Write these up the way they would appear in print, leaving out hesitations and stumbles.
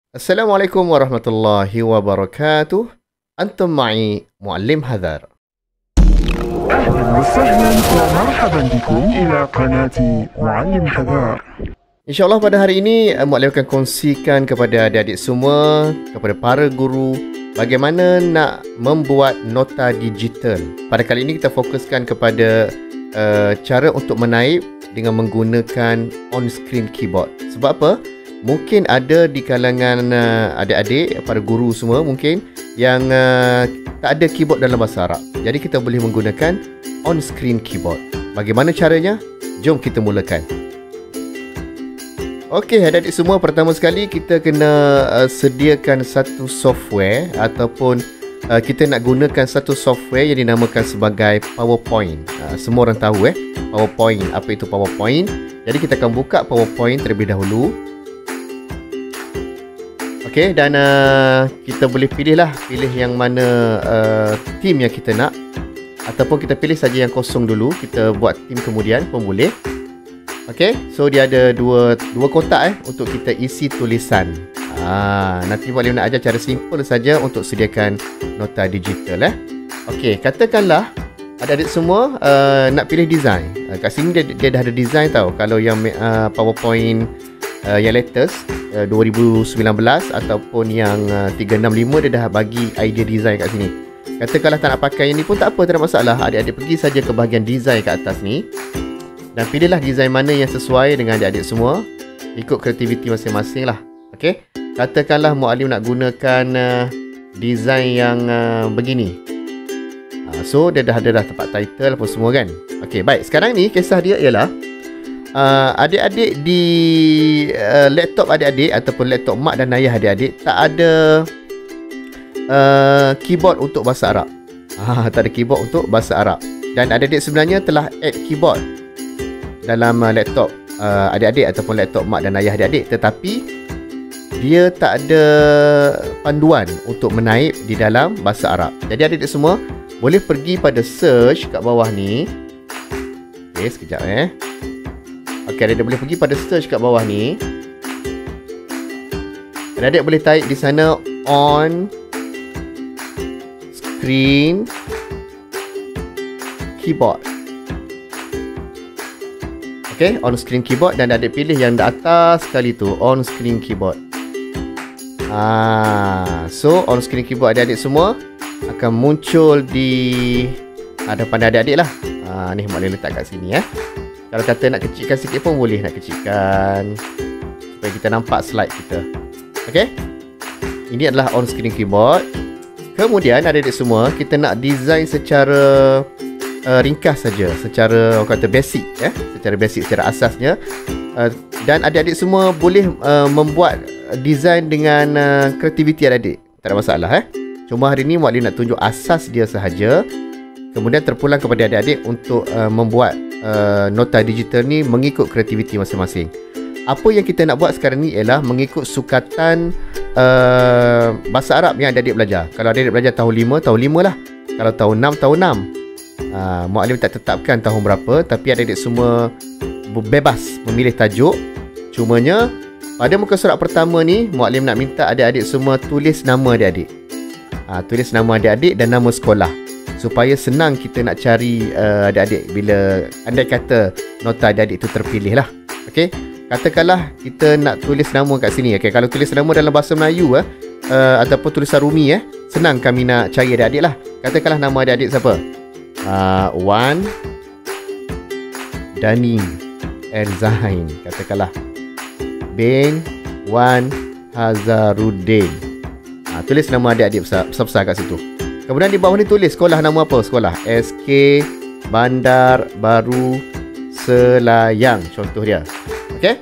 Assalamualaikum warahmatullahi wabarakatuh. Antum ma'i Muallim Hadhar. أهلا وسهلا ومرحبا بكم إلى قناة معلم حذار. InsyaAllah pada hari ini Muallim akan kongsikan kepada adik-adik semua, kepada para guru, bagaimana nak membuat nota digital. Pada kali ini kita fokuskan kepada cara untuk menaip dengan menggunakan on-screen keyboard. Sebab apa? Mungkin ada di kalangan adik-adik, para guru semua mungkin yang tak ada keyboard dalam bahasa Arab. Jadi kita boleh menggunakan on-screen keyboard. Bagaimana caranya? Jom kita mulakan. Okey, adik-adik semua, pertama sekali kita kena sediakan satu software ataupun kita nak gunakan satu software yang dinamakan sebagai PowerPoint. Semua orang tahu PowerPoint. Apa itu PowerPoint? Jadi kita akan buka PowerPoint terlebih dahulu. Okey, dan kita boleh pilih yang mana theme yang kita nak, ataupun kita pilih saja yang kosong dulu, kita buat theme kemudian pun boleh. Okey, so dia ada dua kotak untuk kita isi tulisan. Nanti Muallim nak ajar cara simple saja untuk sediakan nota digital. Okey, katakanlah adik-adik semua nak pilih design. Kat sini dia dah ada design tau. Kalau yang PowerPoint yang latest 2019 ataupun yang 365, dia dah bagi idea design kat sini. Katakanlah tak nak pakai ini pun tak apa, tak ada masalah. Adik-adik pergi saja ke bahagian design kat atas ni dan pilihlah design mana yang sesuai dengan adik-adik semua, ikut kreativiti masing-masing lah. Okey, katakanlah Muallim nak gunakan design yang begini. So dia dah ada tempat title apa semua kan. Okey, baik, sekarang ni kisah dia ialah adik-adik di laptop adik-adik ataupun laptop mak dan ayah adik-adik tak ada keyboard untuk bahasa Arab. Tak ada keyboard untuk bahasa Arab. Dan adik-adik sebenarnya telah add keyboard dalam laptop adik-adik ataupun laptop mak dan ayah adik-adik, tetapi dia tak ada panduan untuk menaip di dalam bahasa Arab. Jadi adik-adik semua boleh pergi pada search kat bawah ni. Okey, sekejap Okey, adik boleh pergi pada search kat bawah ni. Dan adik boleh type di sana on screen keyboard. Okey, on screen keyboard, dan adik pilih yang di atas sekali tu, on screen keyboard. So on screen keyboard adik-adik semua akan muncul di hadapan adik-adik lah. Ni Muallim letak kat sini Kalau kata nak kecilkan sikit pun boleh, nak kecilkan supaya kita nampak slide kita. Okey, ini adalah on screen keyboard. Kemudian adik-adik semua, kita nak design secara ringkas saja, secara orang kata basic secara basic, secara asasnya. Dan adik-adik semua boleh membuat design dengan kreativiti adik-adik, tak ada masalah Cuma hari ni Muallim nak tunjuk asas dia sahaja. Kemudian terpulang kepada adik-adik untuk membuat nota digital ni mengikut kreativiti masing-masing. Apa yang kita nak buat sekarang ni ialah mengikut sukatan bahasa Arab yang adik-adik belajar. Kalau adik-adik belajar tahun 5, tahun 5 lah. Kalau tahun 6, tahun 6. Muallim tak tetapkan tahun berapa, tapi adik-adik semua bebas memilih tajuk. Cumanya pada muka surat pertama ni Muallim nak minta adik-adik semua tulis nama adik-adik. Tulis nama adik-adik dan nama sekolah, supaya senang kita nak cari adik-adik bila andai kata nota adik-adik itu terpilih lah. Okey, katakanlah kita nak tulis nama kat sini. Okey, kalau tulis nama dalam bahasa Melayu ataupun tulisan Rumi senang kami nak cari adik-adik lah. Katakanlah nama adik-adik siapa? Wan, Dani, Erzain. Katakanlah bin Wan Hazaruddin. Tulis nama adik-adik besar-besar kat situ. Kemudian di bawah ni tulis sekolah, nama apa? Sekolah SK Bandar Baru Selayang, contoh dia. Okey?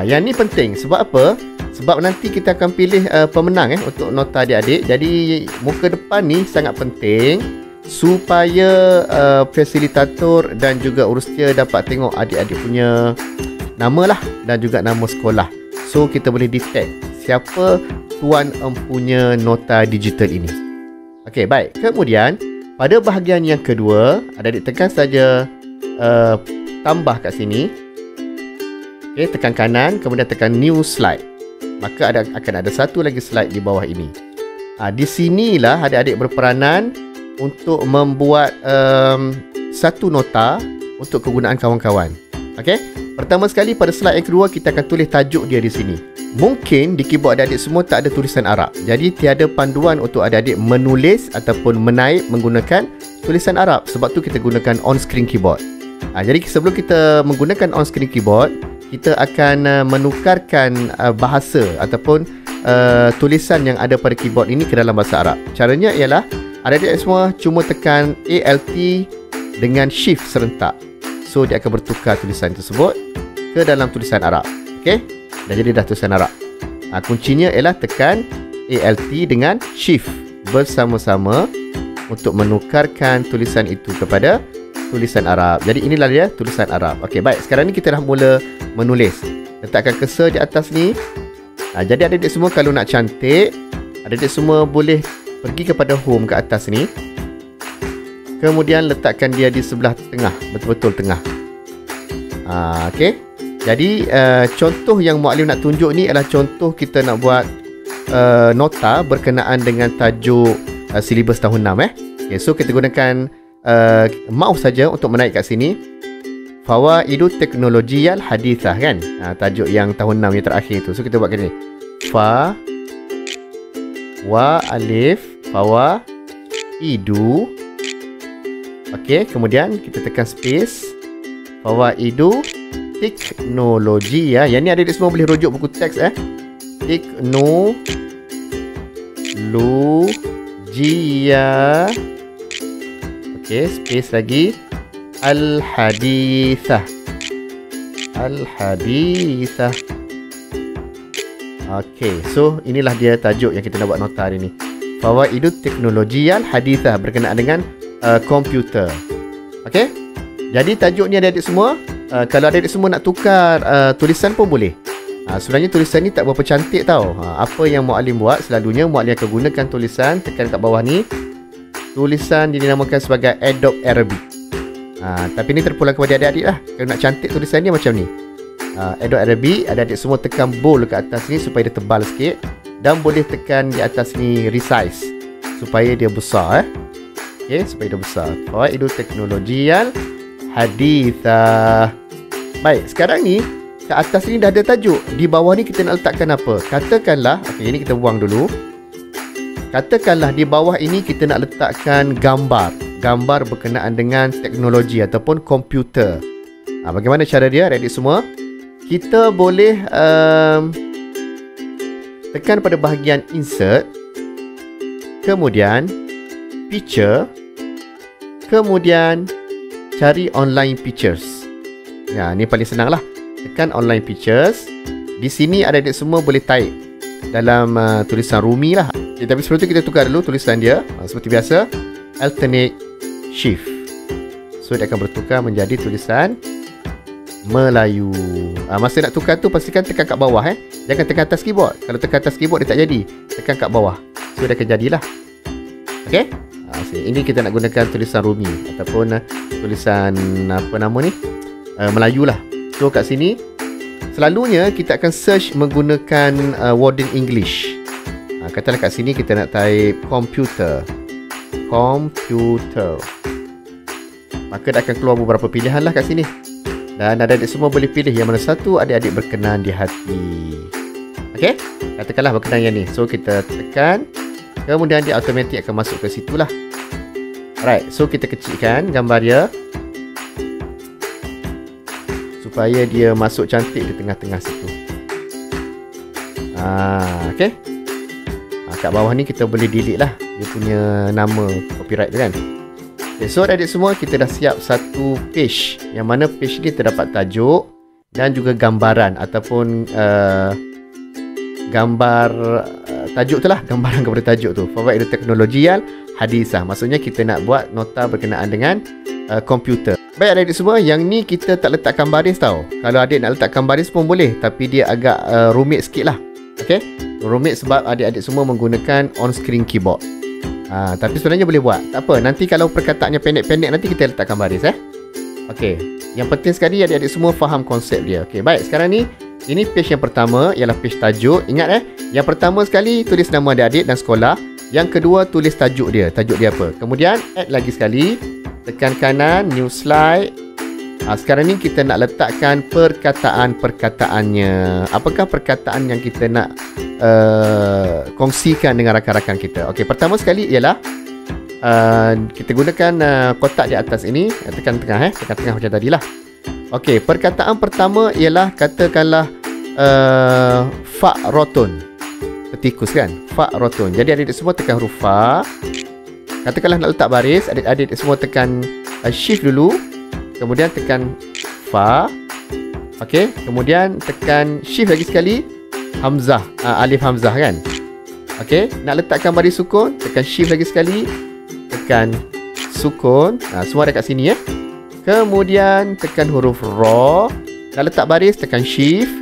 Yang ni penting. Sebab apa? Sebab nanti kita akan pilih pemenang untuk nota adik-adik. Jadi muka depan ni sangat penting supaya fasilitator dan juga urustia dapat tengok adik-adik punya nama lah, dan juga nama sekolah. So kita boleh detect siapa tuan empunya nota digital ini. Okey, baik. Kemudian pada bahagian yang kedua, adik-adik tekan saja tambah kat sini. Okey, tekan kanan, kemudian tekan new slide. maka akan ada satu lagi slide di bawah ini. Di sinilah adik-adik berperanan untuk membuat satu nota untuk kegunaan kawan-kawan. Okey? Pertama sekali pada slide yang kedua kita akan tulis tajuk dia di sini. Mungkin di keyboard adik-adik semua tak ada tulisan Arab. Jadi tiada panduan untuk adik-adik menulis ataupun menaip menggunakan tulisan Arab. Sebab tu kita gunakan on-screen keyboard. Jadi sebelum kita menggunakan on-screen keyboard, kita akan menukarkan bahasa ataupun tulisan yang ada pada keyboard ini ke dalam bahasa Arab. Caranya ialah adik-adik semua cuma tekan Alt dengan Shift serentak. So dia akan bertukar tulisan tersebut ke dalam tulisan Arab. Okey? Dah jadi dah tulisan Arab. Kuncinya ialah tekan Alt dengan Shift bersama-sama untuk menukarkan tulisan itu kepada tulisan Arab. Jadi inilah dia tulisan Arab. Okey, baik. Sekarang ni kita dah mula menulis. Letakkan cursor di atas ni. Jadi adik-adik semua kalau nak cantik, adik-adik semua boleh pergi kepada home ke atas ni. Kemudian letakkan dia di sebelah tengah, betul-betul tengah. Okey. Jadi contoh yang Muallim nak tunjuk ni adalah contoh kita nak buat nota berkenaan dengan tajuk silibus tahun 6 Okay, so kita gunakan mouse saja untuk menaik kat sini. Fawaidu teknologiyal hadithah kan. Tajuk yang tahun 6 yang terakhir tu. So kita buat kat sini. Fa wa alif fawaidu. Okey, kemudian kita tekan space. Fawaidu teknologi ya. Yang ni adik-adik semua boleh rujuk buku teks teknologia. Okey, space lagi. Al-hadithah. Al-hadithah. Okey, so inilah dia tajuk yang kita nak buat nota hari ni. Fawaidu teknologiyal hadithah berkenaan dengan komputer. Okey? Jadi tajuk ni adik-adik semua, kalau adik-adik semua nak tukar tulisan pun boleh. Sebenarnya tulisan ni tak berapa cantik tau. Apa yang Muallim buat, selalunya Muallim akan gunakan tulisan, tekan kat bawah ni. Tulisan dinamakan sebagai Adobe Arabic. Tapi ni terpulang kepada adik-adik lah. Kalau nak cantik tulisan dia macam ni. Adobe Arabic, adik-adik semua tekan bold kat atas ni supaya dia tebal sikit. Dan boleh tekan di atas ni resize supaya dia besar Okay, supaya dia besar. Fawaidu teknologiyal hadithah. Baik, sekarang ni kat atas ni dah ada tajuk. Di bawah ni kita nak letakkan apa? Katakanlah, okey, ini kita buang dulu. Katakanlah di bawah ini kita nak letakkan gambar. Gambar berkenaan dengan teknologi ataupun komputer. Bagaimana cara dia, adik-adik semua? Kita boleh tekan pada bahagian insert. Kemudian picture. Kemudian cari online pictures. Ni paling senang lah. Tekan online pictures. Di sini adik-adik semua boleh type dalam tulisan Rumi lah. Tapi sebelum tu kita tukar dulu tulisan dia. Seperti biasa, alternate shift. So dia akan bertukar menjadi tulisan Melayu. Masa nak tukar tu pastikan tekan kat bawah Jangan tekan atas keyboard. Kalau tekan atas keyboard dia tak jadi. Tekan kat bawah. So dia akan jadilah. Okey? Ini kita nak gunakan tulisan Rumi ataupun tulisan apa nama ni? Melayu lah. So kat sini selalunya kita akan search menggunakan wording English. Katalah kat sini kita nak type computer. Computer. Maka dah akan keluar beberapa pilihan lah kat sini. Dan adik-adik semua boleh pilih yang mana satu adik-adik berkenan di hati. Okey? Katakanlah berkenan yang ni. So kita tekan. Kemudian dia automatik akan masuk ke situ lah. Alright, so kita kecilkan gambar dia supaya dia masuk cantik di tengah-tengah situ. Okay. Kat bawah ni kita boleh delete lah dia punya nama copyright tu kan. Okay, so adik semua kita dah siap satu page. Yang mana page ni terdapat tajuk dan juga gambaran ataupun gambar tajuk tu lah, gambaran kepada tajuk tu. Fawaidu teknologiyal hadithah. Maksudnya kita nak buat nota berkenaan dengan komputer. Baik adik-adik semua, yang ni kita tak letakkan baris tau. Kalau adik nak letakkan baris pun boleh, tapi dia agak rumit sikit lah. Okay? Rumit sebab adik-adik semua menggunakan on-screen keyboard. Tapi sebenarnya boleh buat. Tak apa, nanti kalau perkataannya pendek-pendek nanti kita letakkan baris Okay. Yang penting sekali adik-adik semua faham konsep dia. Okay, baik. Sekarang ni Ini page yang pertama ialah page tajuk. Ingat yang pertama sekali tulis nama adik-adik dan sekolah. Yang kedua tulis tajuk dia. Tajuk dia apa? Kemudian add lagi sekali. Tekan kanan, new slide. Sekarang ni kita nak letakkan perkataan-perkataannya. Apakah perkataan yang kita nak kongsikan dengan rakan-rakan kita? Okey, pertama sekali ialah kita gunakan kotak di atas ini. Tekan tengah tekan tengah macam tadilah. Okey, perkataan pertama ialah katakanlah fa'rotun. Petikus kan? Fa'rotun. Jadi adik-adik semua tekan huruf fa. Katakanlah nak letak baris, adik-adik semua tekan shift dulu. Kemudian tekan fa. Okey, kemudian tekan shift lagi sekali hamzah, alif hamzah kan. Okey, nak letakkan baris sukun, tekan shift lagi sekali, tekan sukun. Semua ada kat sini Kemudian tekan huruf ra. Nak letak baris, tekan shift,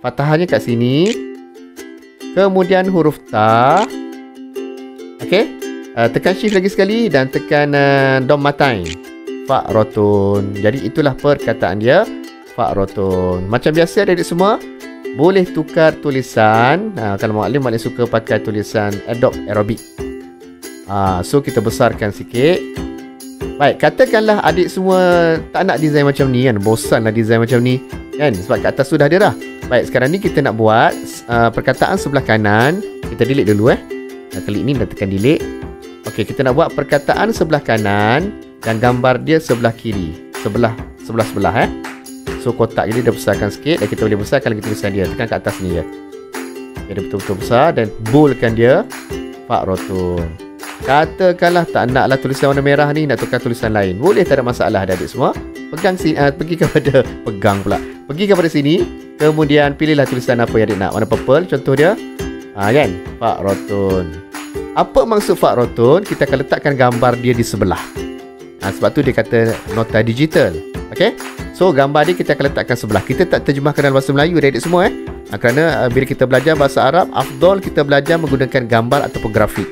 fathahnya kat sini. Kemudian huruf ta. Okey, tekan shift lagi sekali dan tekan dommatain. Fa'rotun. Jadi itulah perkataan dia, fa'rotun. Macam biasa adik-adik semua boleh tukar tulisan. Kalau maklim suka pakai tulisan Adobe Arabic. So kita besarkan sikit. Baik, katakanlah adik semua tak nak design macam ni kan. Bosan lah design macam ni kan, sebab kat atas sudah ada dah. Baik, sekarang ni kita nak buat perkataan sebelah kanan. Kita delete dulu klik ni dan tekan delete. Okey, kita nak buat perkataan sebelah kanan dan gambar dia sebelah kiri. Sebelah. So kotak ini dah besarkan sikit dan kita boleh besarkan lagi tulisan dia. Tekan kat atas ni Dia betul-betul besar dan boldkan dia. Fa'rotun. Katakanlah tak naklah tulisan warna merah ni, nak tukar tulisan lain. Boleh, tak ada masalah adik semua. Pergi kepada sini. Kemudian pilihlah tulisan apa yang adik nak. Warna purple contoh dia. Kan? Fa'rotun. Apa maksud fa'rotun? Kita akan letakkan gambar dia di sebelah. Sebab tu dia kata nota digital. Okey. So gambar dia kita akan letakkan sebelah. Kita tak terjemahkan dalam bahasa Melayu adik-adik semua kerana bila kita belajar bahasa Arab, afdal kita belajar menggunakan gambar ataupun grafik.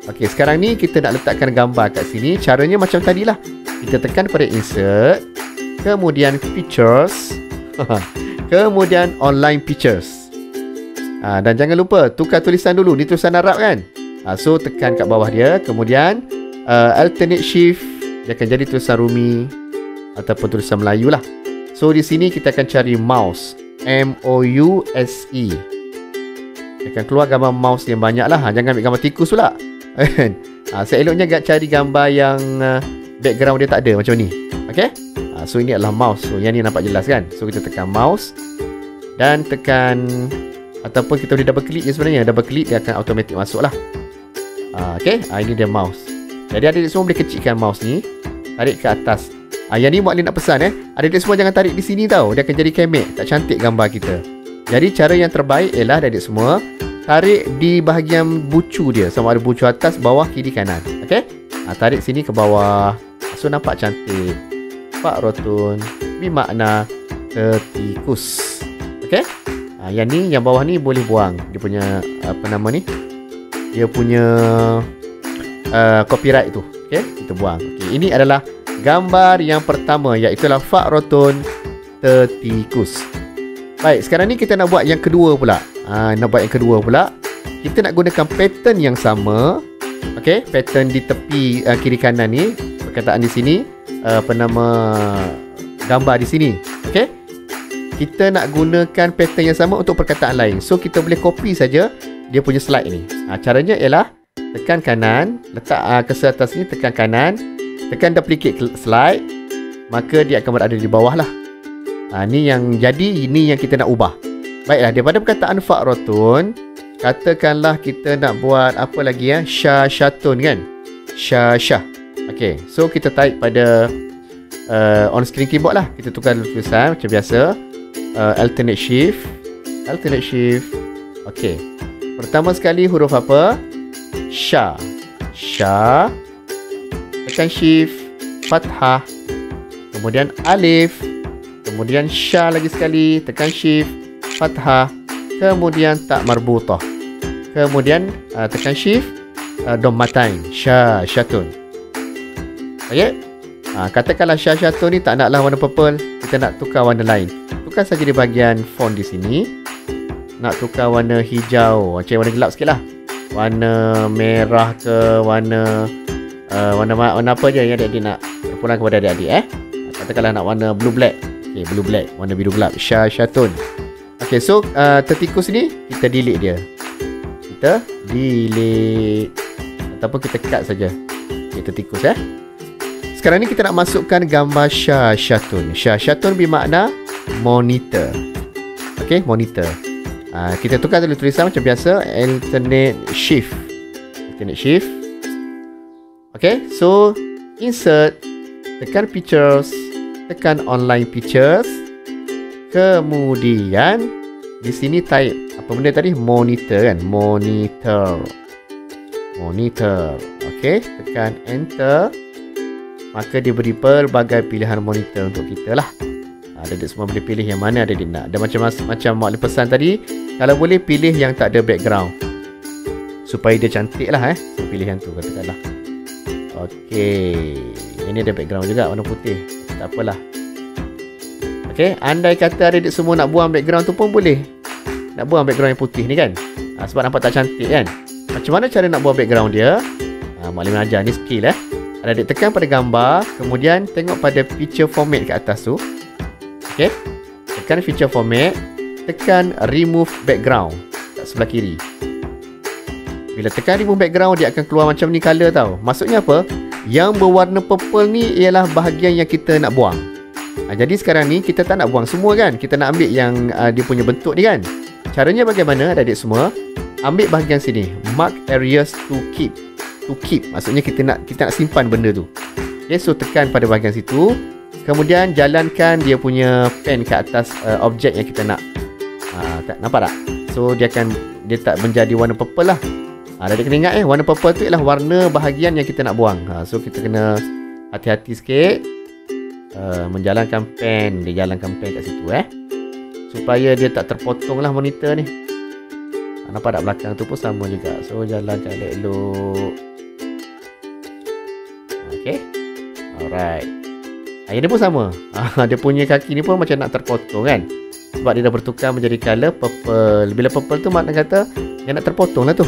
Okey, sekarang ni kita nak letakkan gambar kat sini. Caranya macam tadilah. Kita tekan pada insert, kemudian pictures, kemudian online pictures. Dan jangan lupa tukar tulisan dulu. Ni tulisan Arab kan? So tekan kat bawah dia, kemudian alternate shift. Dia akan jadi tulisan Rumi ataupun tulisan Melayu lah. So di sini kita akan cari mouse, M-O-U-S-E. Dia akan keluar gambar mouse yang banyak lah. Jangan ambil gambar tikus pula. Seeloknya cari gambar yang background dia tak ada macam ni. Okay. So ini adalah mouse. So yang ni nampak jelas kan. So kita tekan mouse dan tekan, ataupun kita boleh double click je sebenarnya. Double click dia akan automatic masuk lah. Okay. Ini dia mouse. Jadi adik-adik semua boleh kecilkan mouse ni, tarik ke atas. Yang ni maklim nak pesan adik-adik semua jangan tarik di sini tau. Dia akan jadi kemek, tak cantik gambar kita. Jadi cara yang terbaik ialah adik-adik semua tarik di bahagian bucu dia. Sama ada bucu atas, bawah, kiri, kanan. Okey? Tarik sini ke bawah. So nampak cantik. Fa'rotun bermakna tertikus. Okey? Yang ni, yang bawah ni boleh buang. Dia punya apa nama ni? Dia punya copyright tu. Okey, kita buang. Okey, ini adalah gambar yang pertama, iaitu fa'rotun tertikus. Baik, sekarang ni kita nak buat yang kedua pula. Kita nak gunakan pattern yang sama. Okey, pattern di tepi kiri kanan ni, perkataan di sini, gambar di sini. Okey. Kita nak gunakan pattern yang sama untuk perkataan lain. So kita boleh copy saja dia punya slide ni. Caranya ialah tekan kanan, letak cursor atas ni, tekan kanan, tekan duplicate slide, maka dia akan berada di bawah lah. Ni yang jadi, ini yang kita nak ubah. Baiklah, daripada perkataan fa'rotun, katakanlah kita nak buat apa lagi syashatun kan? Syashah. Okey, so kita type pada on screen keyboard lah. Kita tukar tulisan macam biasa. Alternate shift. Okey. Pertama sekali huruf apa? Sha. Tekan shift, fathah, kemudian alif, kemudian sha lagi sekali, tekan shift, fathah, kemudian tak marbutah, kemudian tekan shift, dommatain, syatun. Okey. Katakanlah syatun ni tak naklah warna purple, kita nak tukar warna lain. tukar saja di bahagian font di sini. Nak tukar warna hijau, macam warna gelap sikit lah. Warna merah ke warna warna apa je yang adik-adik nak terpulang kepada adik-adik Katakanlah nak warna blue black. Okay, blue black, warna biru gelap, Syatun. Okay, so tertikus ni kita delete dia. Kita delete ataupun kita cut saja. Okay, tertikus Sekarang ni kita nak masukkan gambar Syatun. Syatun bermakna monitor. Okay, monitor. Kita tukar dulu tulisan macam biasa, alternate shift. Okay, so insert, tekan pictures, tekan online pictures. Kemudian di sini type apa benda tadi? Monitor kan? Monitor. Okay, tekan enter. Maka dia beri pelbagai pilihan monitor untuk kita lah. Adik semua boleh pilih yang mana adik nak. Dan macam Mak pesan tadi, kalau boleh pilih yang tak ada background, supaya dia cantik lah so, pilih yang tu katakanlah. Okey, ini ada background juga warna putih, tak apalah. Okey, andai kata adik semua nak buang background tu pun boleh. Nak buang background yang putih ni kan, sebab nampak tak cantik kan. Macam mana cara nak buang background dia? Mak Lim ajar, ni skill Adik tekan pada gambar, kemudian tengok pada picture format kat atas tu. Okey, tekan feature format, tekan remove background kat sebelah kiri. Bila tekan remove background, dia akan keluar macam ni color tau. Maksudnya apa? Yang berwarna purple ni ialah bahagian yang kita nak buang. Jadi sekarang ni kita tak nak buang semua kan, kita nak ambil yang dia punya bentuk ni kan. Caranya bagaimana adik semua? Ambil bahagian sini, mark areas to keep. Maksudnya kita nak simpan benda tu. Okay, so tekan pada bahagian situ. Kemudian jalankan dia punya pen ke atas objek yang kita nak. Nampak tak? So dia tak menjadi warna purple lah. Adik kena ingat warna purple tu ialah warna bahagian yang kita nak buang. So kita kena hati-hati sikit. Menjalankan pen. Dia jalankan pen kat situ supaya dia tak terpotong lah monitor ni. Nampak tak belakang tu pun sama juga. So jalankan elok-elok. Okay, alright. Yang ni pun sama. Dia punya kaki ni pun macam nak terpotong kan, sebab dia dah bertukar menjadi color purple. Bila purple tu makna kata dia nak terpotong lah tu.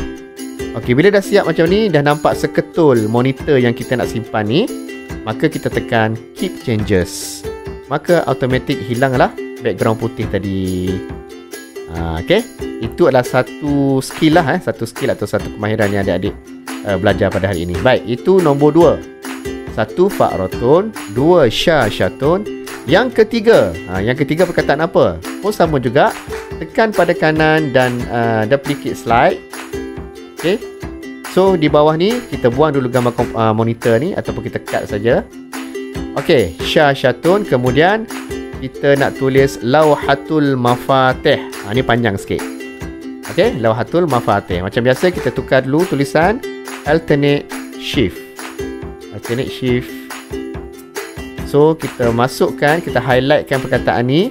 Okey, bila dah siap macam ni, dah nampak seketul monitor yang kita nak simpan ni, maka kita tekan keep changes. Maka automatik hilanglah background putih tadi. Okey, itu adalah satu skill lah satu skill atau satu kemahiran yang adik-adik belajar pada hari ini. Baik, itu nombor 2. 1 Fa'ratun, 2 Syatun. Yang ketiga, perkataan apa? Pun sama juga. Tekan pada kanan dan duplicate slide. Okay. So di bawah ni kita buang dulu gambar monitor ni, ataupun kita cut saja. Okay, Syatun. Kemudian kita nak tulis Lauhatul Mafatih. Ni panjang sikit. Okay, Lauhatul Mafatih. Macam biasa kita tukar dulu tulisan alternate shift. So kita masukkan, kita highlightkan perkataan ni.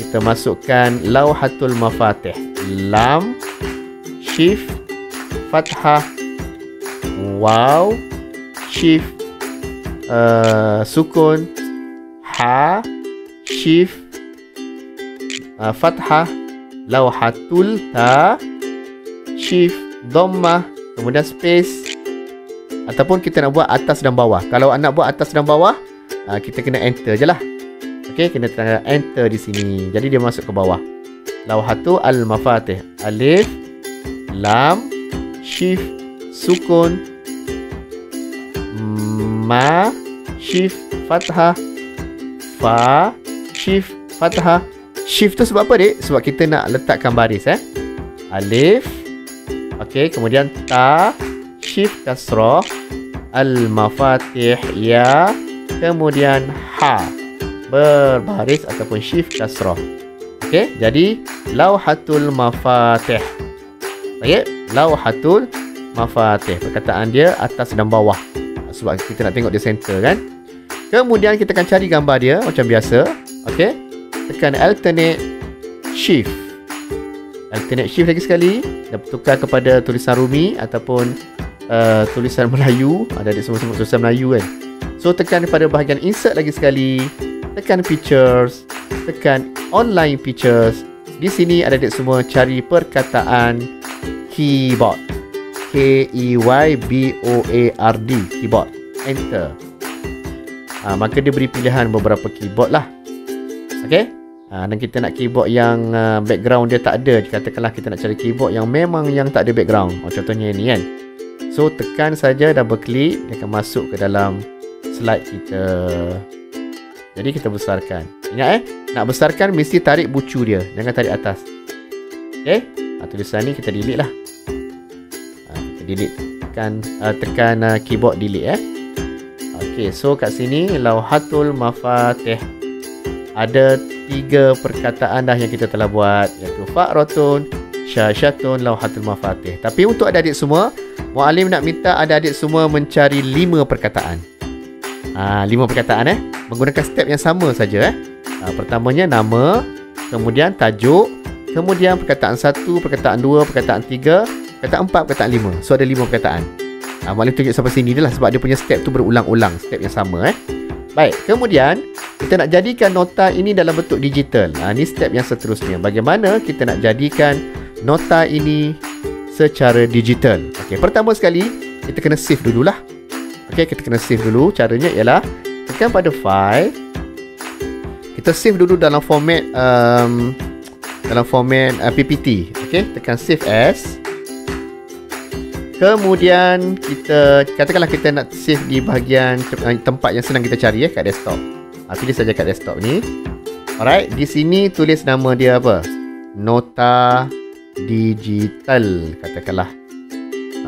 Kita masukkan Lauhatul Mafatih. Lam, shift, fathah, waw, shift, sukun, ha, shift, fathah, Lauhatul ta, shift, dhammah, kemudian space. Ataupun kita nak buat atas dan bawah. Kalau nak buat atas dan bawah, kita kena enter je lah. Okey, kena tanda enter di sini. Jadi dia masuk ke bawah. Lauhatul al-mafatih. Alif, lam, shift, sukun, ma, shift, fathah, fa, shift, fathah. Shift tu sebab apa, dek? Sebab kita nak letakkan baris Alif. Okey, kemudian ta, shift kasrah, al-mafatih ya, kemudian ha, berbaris ataupun shift kasrah. Okey, jadi Lauhatul Mafatih. Baik, Lauhatul Mafatih. Perkataan dia atas dan bawah, sebab kita nak tengok dia center kan. Kemudian kita akan cari gambar dia macam biasa. Okey, tekan alternate shift. Alternate shift lagi sekali, dan bertukar kepada tulisan Rumi ataupun tulisan Melayu. Ada semua tulisan Melayu kan. So tekan pada bahagian insert lagi sekali, tekan pictures, tekan online features. Di sini adik-adik semua cari perkataan keyboard. K-E-Y-B-O-A-R-D, keyboard. Enter. Maka dia beri pilihan beberapa keyboard lah. Okey. Dan kita nak keyboard yang background dia tak ada. Katakanlah kita nak cari keyboard yang memang yang tak ada background. Contohnya ni kan. So tekan saja, double klik, dia akan masuk ke dalam slide kita. Jadi kita besarkan. Ingat nak besarkan mesti tarik bucu dia, jangan tarik atas. Okey. Tulisan ni kita delete lah. Kita delete, tekan keyboard delete Okey, so kat sini Lauhatul Mafatih. Ada 3 perkataan dah yang kita telah buat, iaitu Fa'ratun, Syasyatun, Lauhatul Mafatih. Tapi untuk adik-adik semua, Muallim nak minta adik-adik semua mencari 5 perkataan. 5 perkataan menggunakan step yang sama saja pertamanya nama, kemudian tajuk, kemudian perkataan 1, perkataan 2, perkataan 3, perkataan 4, perkataan 5. So ada 5 perkataan. Muallim tunjuk sampai sini je lah, sebab dia punya step tu berulang-ulang, step yang sama Baik, kemudian kita nak jadikan nota ini dalam bentuk digital. Ni step yang seterusnya. Bagaimana kita nak jadikan nota ini secara digital? Okey, pertama sekali kita kena save dululah. Okey, kita kena save dulu. Caranya ialah tekan pada file. Kita save dulu dalam format PPT. Okey, tekan save as. Kemudian kita katakanlah kita nak save di bahagian tempat yang senang kita cari kat desktop. Pilih saja kat desktop ni. Alright, di sini tulis nama dia apa? Nota digital, katakanlah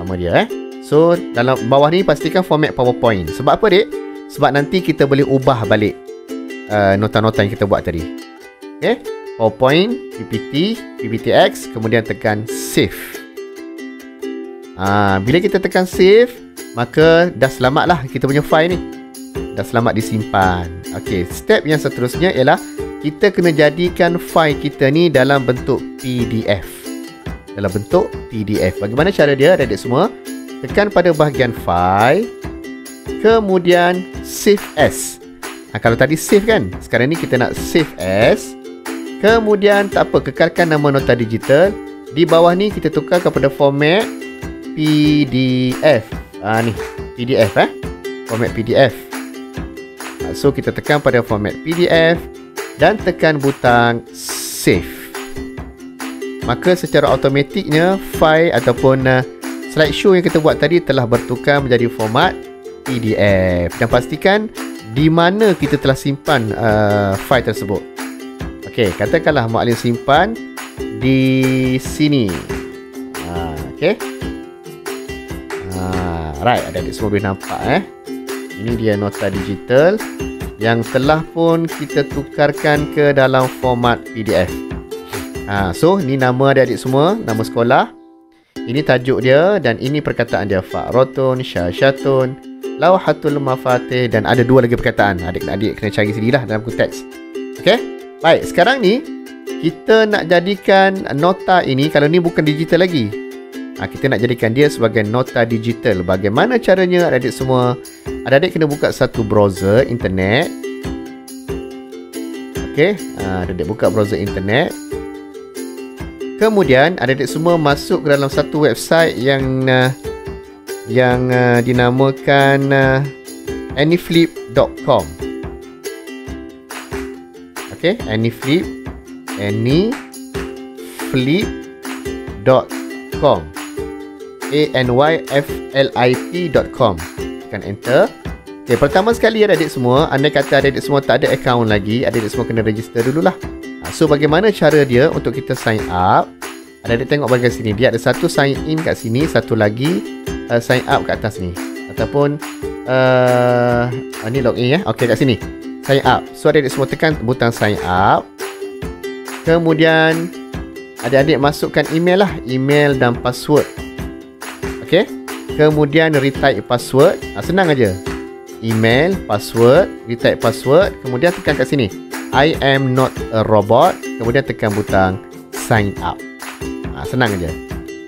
nama dia So dalam bawah ni pastikan format PowerPoint. Sebab apa dek? Sebab nanti kita boleh ubah balik nota-nota yang kita buat tadi. Okay, PowerPoint, PPT, PPTX, kemudian tekan save. Bila kita tekan save, maka dah selamatlah kita punya file ni. Dah selamat disimpan. Okey, step yang seterusnya ialah kita kena jadikan file kita ni dalam bentuk PDF. Dalam bentuk PDF. Bagaimana cara dia, adik-adik semua? Tekan pada bahagian file, kemudian save as. Kalau tadi save kan, sekarang ni kita nak save as. Kemudian tak apa, kekalkan nama nota digital. Di bawah ni kita tukar kepada format PDF. Ni PDF format PDF. So kita tekan pada format PDF dan tekan butang save. Maka secara automatiknya file ataupun slideshow yang kita buat tadi telah bertukar menjadi format PDF. Dan pastikan di mana kita telah simpan file tersebut. Okey, katakanlah Muallim simpan di sini. Okey. Right, adik-adik semua boleh nampak Ini dia nota digital yang telah pun kita tukarkan ke dalam format PDF. So ni nama adik-adik semua, nama sekolah. Ini tajuk dia dan ini perkataan dia, Fa'ratun, Syasyatun, Lauhatul Mafatih, dan ada 2 lagi perkataan. Adik-adik kena cari sendirilah dalam konteks. Okey. Baik, sekarang ni kita nak jadikan nota ini, kalau ni bukan digital lagi. Kita nak jadikan dia sebagai nota digital. Bagaimana caranya adik-adik semua? Adik-adik kena buka satu browser internet. Okey, adik-adik buka browser internet. Kemudian adik-adik semua masuk ke dalam satu website yang dinamakan anyflip.com. Okey, anyflip.com. anyflip.com. Tekan enter. Okay, pertama sekali adik-adik semua, andai kata adik-adik semua tak ada account lagi, adik-adik semua kena register dululah. So bagaimana cara dia untuk kita sign up? Adik-adik tengok bahagian sini, dia ada satu sign in kat sini, satu lagi sign up kat atas ni. Ataupun ni login Okey, kat sini sign up. So adik-adik semua tekan butang sign up. Kemudian adik-adik masukkan email lah, email dan password. Okey. Kemudian retype password. Senang aja. Email, password, retype password, kemudian tekan kat sini, I am not a robot. Kemudian tekan butang sign up. Senang aja.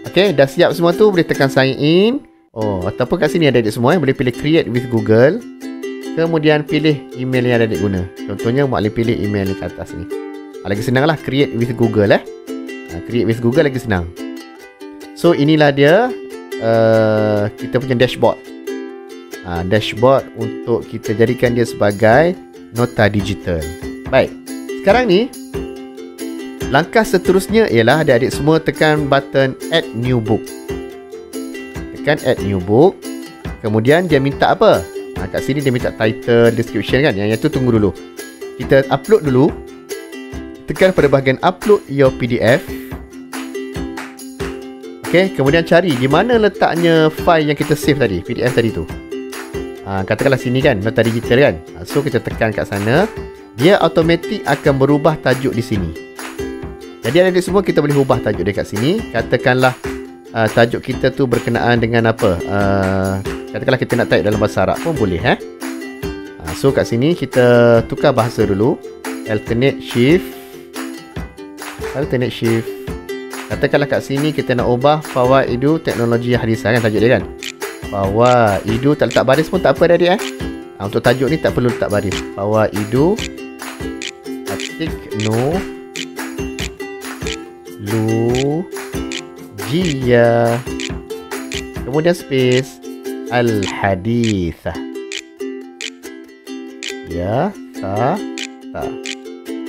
Okey, dah siap semua tu, boleh tekan sign in. Ataupun kat sini adik-adik semua boleh pilih create with Google. Kemudian pilih email yang adik guna. Contohnya Mak Lim pilih email ni ke atas ni. Lagi senang lah, create with Google create with Google lagi senang. So inilah dia kita punya dashboard. Dashboard untuk kita jadikan dia sebagai nota digital. Baik, sekarang ni langkah seterusnya ialah adik-adik semua tekan button add new book. Tekan add new book. Kemudian dia minta apa? Kat sini dia minta title, description kan. Yang itu tunggu dulu. Kita upload dulu. Tekan pada bahagian upload your PDF. Okey, kemudian cari di mana letaknya file yang kita save tadi, PDF tadi tu. Katakanlah sini kan, nota digital kan. So kita tekan kat sana, dia automatik akan berubah tajuk di sini. Jadi adik-adik semua kita boleh ubah tajuk dia kat sini. Katakanlah tajuk kita tu berkenaan dengan apa? Katakanlah kita nak type dalam bahasa Arab pun boleh So kat sini kita tukar bahasa dulu. Alternate shift. Katakanlah kat sini kita nak ubah Fawaidu Teknologi Hadisah kan tajuk dia kan. Fawaidu tak letak baris pun tak apa adik untuk tajuk ni tak perlu letak baris. Fawaidu Teknologia, kemudian space Al-Hadithah. Ya,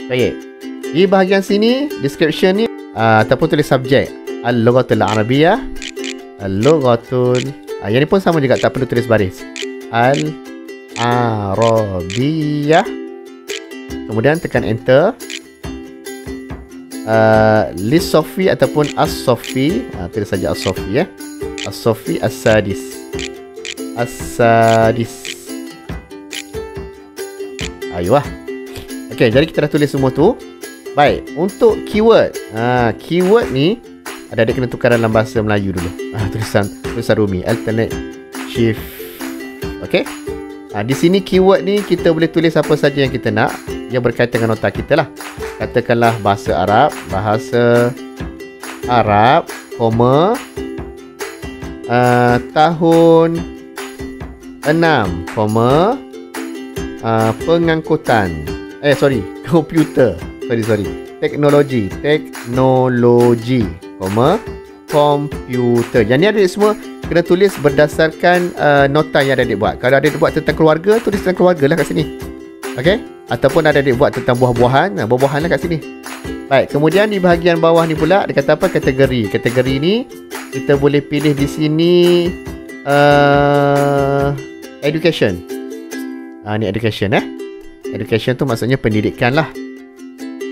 baik. Di bahagian sini description ni ataupun tulis subjek Al-Lughatul Arabiyah. Yang ni pun sama juga, tak perlu tulis baris. Al-Arabiyah. Kemudian tekan enter. List Sofi ataupun As-Sofi. Tulis saja As-Sofi As-Sofi As-Sadis. Ayuh. Okey, jadi kita dah tulis semua tu. Baik, untuk keyword. Keyword ni adik-adik kena tukar dalam bahasa Melayu dulu. Tulisan Rumi, alternate shift. Okey. Di sini keyword ni kita boleh tulis apa saja yang kita nak yang berkaitan dengan nota kita lah. Katakanlah bahasa Arab, koma, tahun 6, koma, pengangkutan. Komputer. Teknologi, koma, komputer. Yang ni adik semua kena tulis berdasarkan nota yang adik buat. Kalau adik buat tentang keluarga, tulis tentang keluarga lah kat sini. Okey? Ataupun adik buat tentang buah-buahan, buah-buahan lah kat sini. Baik, kemudian di bahagian bawah ni pula dia kata apa? Kategori. Kategori ni kita boleh pilih di sini education. Ni education Education tu maksudnya pendidikan lah.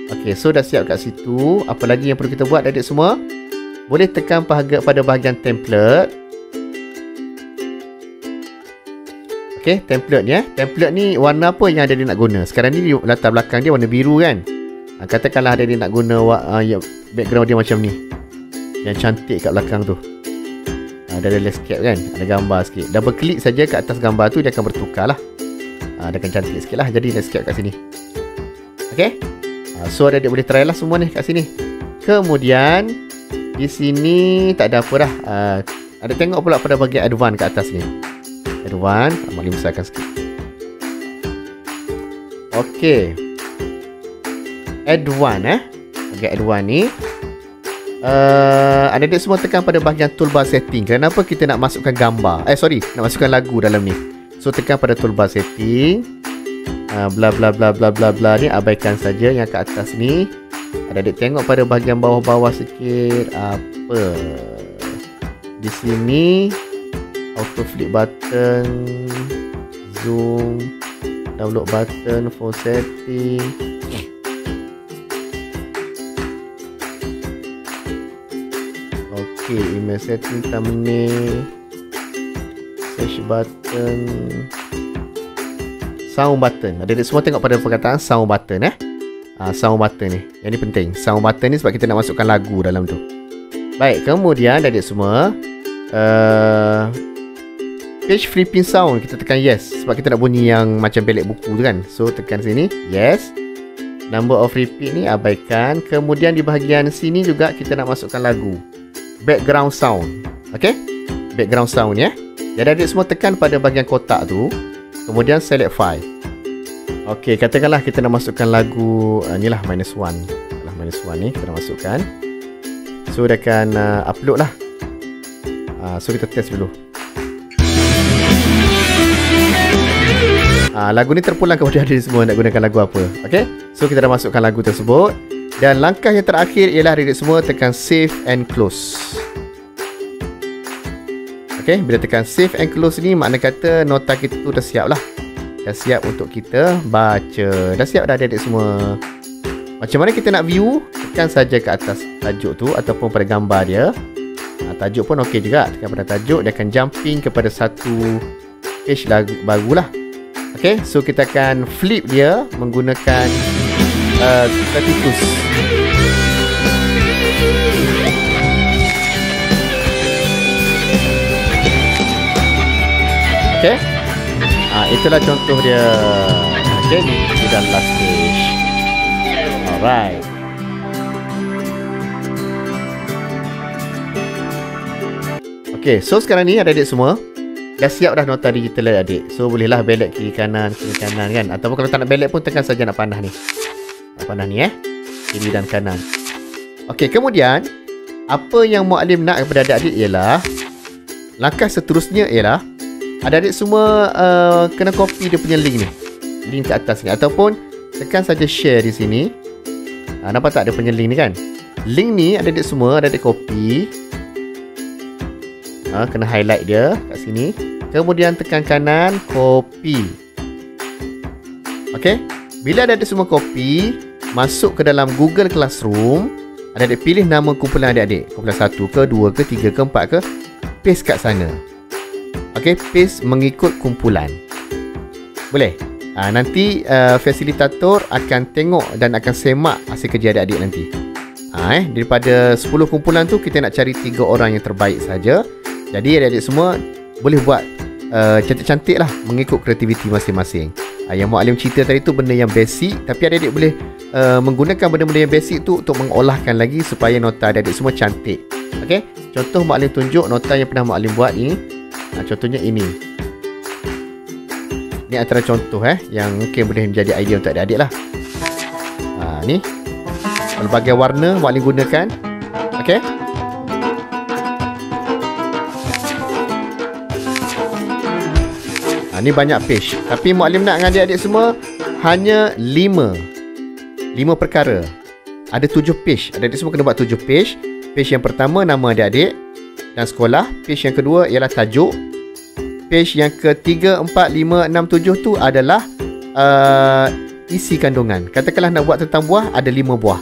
Okey, so dah siap kat situ. Apa lagi yang perlu kita buat adik semua? Boleh tekan pada bahagian template. Okey, template ni Template ni warna apa yang adik nak guna? Sekarang ni latar belakang dia warna biru kan. Katakanlah adik nak guna background dia macam ni, yang cantik kat belakang tu. Ada landscape kan, ada gambar sikit. Double klik saja kat atas gambar tu, dia akan bertukar lah. Dia akan cantik sikit lah. Jadi landscape kat sini. Okey. So adik boleh try lah semua ni kat sini. Kemudian di sini tak ada apa dah. Ada tengok pula pada bahagian advance kat atas ni. Advance, Mak Lim besarkan sikit. Okey. Advance bahagian advance ni adik semua tekan pada bahagian toolbar setting. Kenapa kita nak masukkan gambar? Nak masukkan lagu dalam ni. So tekan pada toolbar setting. Bla bla bla bla bla bla ni abaikan saja yang kat atas ni. Adik tengok pada bahagian bawah-bawah sikit apa. Di sini auto flip button, zoom, download button, phone setting. Okey, email setting, thumbnail, search button, sound button. Adik-adik semua tengok pada perkataan sound button sound button ni. Yang ni penting. Sound button ni sebab kita nak masukkan lagu dalam tu. Baik, kemudian adik semua page flipping sound kita tekan yes sebab kita nak bunyi yang macam pelik buku tu kan. So tekan sini yes. Number of repeat ni abaikan. Kemudian di bahagian sini juga kita nak masukkan lagu. Background sound. Okey? Background sound ya. Jadi adik semua tekan pada bahagian kotak tu. Kemudian select file. Okey, katakanlah kita nak masukkan lagu inilah -1. -1 ni kita nak masukkan. So dia akan upload lah. So kita test dulu. Lagu ni terpulang kepada adik semua nak gunakan lagu apa. Okey, so kita dah masukkan lagu tersebut. Dan langkah yang terakhir ialah adik semua tekan save and close. Okey, bila tekan save and close ni makna kata nota kita tu dah siap lah. Dah siap untuk kita baca. Dah siap dah adik semua. Macam mana kita nak view? Tekan saja ke atas tajuk tu ataupun pada gambar dia. Tajuk pun okey juga. Tekan pada tajuk, dia akan jumping kepada satu page barulah. Okey, so kita akan flip dia menggunakan status. Okey. Itulah contoh dia. Okey, ni sudah last page. Alright. Okey, so sekarang ni adik-adik semua dah siap dah nota digital adik. So bolehlah belek kiri kanan kan. Ataupun kalau tak nak belek pun tekan saja nak panah ni. Nak panah ni kiri dan kanan. Okey, kemudian apa yang Muallim nak kepada adik-adik ialah langkah seterusnya ialah adik-adik semua kena copy dia punya link ni. Link ke atas ni ataupun tekan saja share di sini. Nampak tak dia punya link ni kan? Link ni adik-adik semua adik-adik copy. Kena highlight dia kat sini. Kemudian tekan kanan, copy. Okey. Bila adik-adik semua copy, masuk ke dalam Google Classroom, adik-adik pilih nama kumpulan adik-adik. Kumpulan 1 ke, 2 ke, 3 ke, 4 ke. Paste kat sana. Okey, paste mengikut kumpulan. Boleh? Nanti fasilitator akan tengok dan akan semak hasil kerja adik-adik nanti. Daripada 10 kumpulan tu, kita nak cari 3 orang yang terbaik saja. Jadi adik-adik semua boleh buat cantik-cantik lah mengikut kreativiti masing-masing. Yang Muallim cerita tadi tu benda yang basic, tapi adik-adik boleh menggunakan benda-benda yang basic tu untuk mengolahkan lagi supaya nota adik-adik semua cantik. Okey, contoh Muallim tunjuk nota yang pernah Muallim buat ni. Contohnya ini. Ni antara contoh yang mungkin boleh menjadi idea untuk adik-adik lah. Ni pelbagai warna Muallim gunakan. Okey. Ni banyak page. Tapi Muallim nak dengan adik-adik semua hanya 5 perkara. Ada 7 page. Adik-adik semua kena buat 7 page. Page yang pertama nama adik-adik dan sekolah. Page yang kedua ialah tajuk. Page yang ke-3, 4, 5, 6, 7 tu adalah isi kandungan. Katakanlah nak buat tentang buah, ada 5 buah.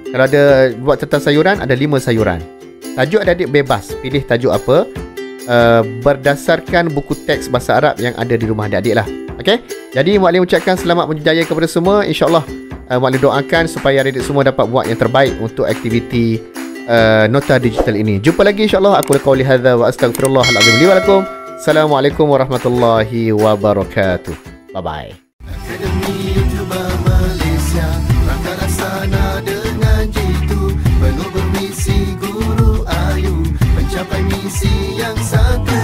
Kalau ada buat tentang sayuran, ada 5 sayuran. Tajuk adik-adik bebas. Pilih tajuk apa. Berdasarkan buku teks bahasa Arab yang ada di rumah adik-adik lah. Okey. Jadi Muallim ucapkan selamat berjaya kepada semua. InsyaAllah Muallim doakan supaya adik-adik semua dapat buat yang terbaik untuk aktiviti nota digital ini. Jumpa lagi insyaAllah. Aku qauli hadza wa astaghfirullahalazim li wa lakum. Assalamualaikum warahmatullahi wabarakatuh. Bye bye. Akademi YouTuber Malaysia, langkah laksana dengan jitu, penuh bermisi guru ayu, mencapai misi yang satu.